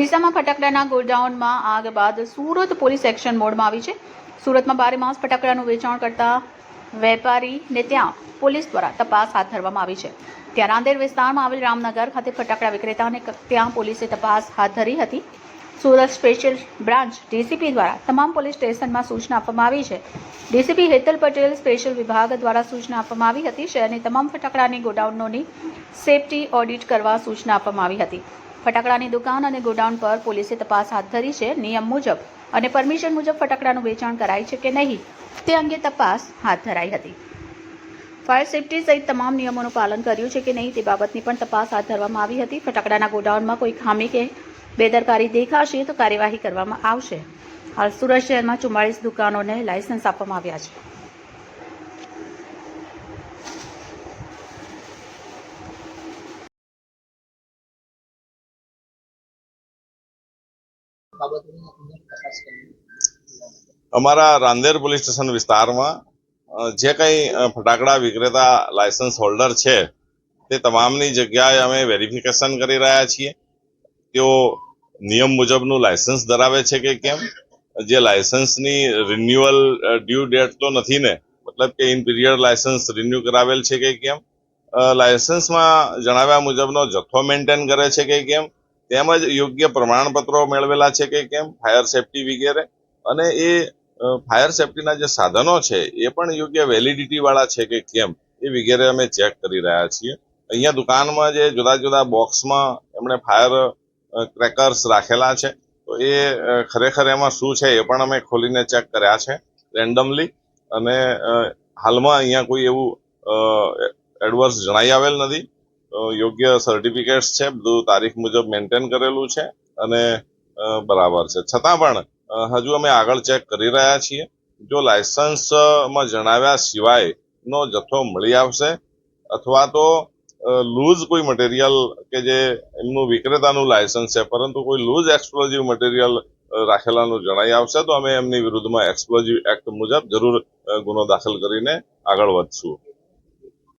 ડીસામાં ફટાકડાના ગોડાઉનમાં આગ બાદ સુરત પોલીસ એક્શન મોડમાં આવી છે। સુરતમાં 12 માસ ફટાકડાનું વેચાણ કરતા વેપારીને ત્યાં પોલીસ દ્વારા તપાસ હાથ ધરવામાં આવી છે। ત્યાં રાંદેર વિસ્તારમાં આવેલ રામનગર ખાતે ફટાકડા વિક્રેતાને ત્યાં પોલીસે તપાસ હાથ ધરી હતી। સુરત સ્પેશિયલ બ્રાન્ચ ડીસીપી દ્વારા તમામ પોલીસ સ્ટેશનમાં સૂચના આપવામાં આવી છે। ડીસીપી હેતલ પટેલ સ્પેશિયલ વિભાગ દ્વારા સૂચના આપવામાં આવી હતી। શહેરની તમામ ફટાકડાની ગોડાઉનોની સેફટી ઓડિટ કરવા સૂચના આપવામાં આવી હતી। ફટાકડાની દુકાન અને ગોડાઉન પર પોલીસે તપાસ હાથ ધરી છે। નિયમ મુજબ અને પરમિશન મુજબ ફટાકડાનું વેચાણ કરાય છે કે નહીં તે અંગે તપાસ હાથ ધરાઈ હતી। ફાયર સેફટી સહિત તમામ નિયમોનું પાલન કર્યું છે કે નહીં તે બાબતની પણ તપાસ હાથ ધરવામાં આવી હતી। ફટાકડાના ગોડાઉનમાં કોઈ ખામી કે બેદરકારી દેખાશે તો કાર્યવાહી કરવામાં આવશે। હાલ સુરત શહેરમાં 44 દુકાનોને લાયસન્સ આપવામાં આવ્યા છે। અમારા રાંદેર પોલીસ સ્ટેશન વિસ્તારમાં જે કંઈ ફટાકડા વિક્રેતા લાયસન્સ હોલ્ડર છે તે તમામની જગ્યાએ અમે વેરિફિકેશન કરી રહ્યા છીએ। તેઓ નિયમ મુજબનું લાયસન્સ ધરાવે છે કે કેમ, જે લાયસન્સની રિન્યુઅલ ડ્યુ ડેટ તો નથી ને, મતલબ કે ઇન પીરિયડ લાયસન્સ રિન્યુ કરાવેલ છે કે કેમ, લાયસન્સમાં જણાવ્યા મુજબનો જથ્થો મેન્ટેન કરે છે કે કેમ, તેમજ યોગ્ય પ્રમાણપત્રો મેળવેલા છે કે કેમ, ફાયર સેફટી વગેરે, અને એ ફાયર સેફટીના જે સાધનો છે એ પણ યોગ્ય વેલિડિટી વાળા છે કે કેમ એ વગેરે અમે ચેક કરી રહ્યા છીએ। અહીંયા દુકાનમાં જે જુદા જુદા બોક્સમાં એમણે ફાયર ક્રેકર્સ રાખેલા છે તો એ ખરેખર એમાં શું છે એ પણ અમે ખોલીને ચેક કર્યા છે રેન્ડમલી, અને હાલમાં અહીંયા કોઈ એવું એડવર્સ જણાઈ આવેલ નથી। યોગ્ય સર્ટિફિકેટ્સ છે, બધું તારીખ મુજબ મેન્ટેન કરેલું છે અને બરાબર છે, છતાં પણ હજુ અમે આગળ ચેક કરી રહ્યા છીએ। જો લાયસન્સમાં જણાવ્યા સિવાયનો જથ્થો મળી આવશે અથવા તો લૂઝ કોઈ મટીરિયલ કે જે એમનું વિક્રેતાનું લાયસન્સ છે પરંતુ કોઈ લૂઝ એક્સપ્લોઝિવ મટીરિયલ રાખેલાનું જણાઈ આવશે તો અમે એમની વિરુદ્ધમાં એક્સપ્લોઝિવ એક્ટ મુજબ જરૂર ગુનો દાખલ કરીને આગળ વધશું।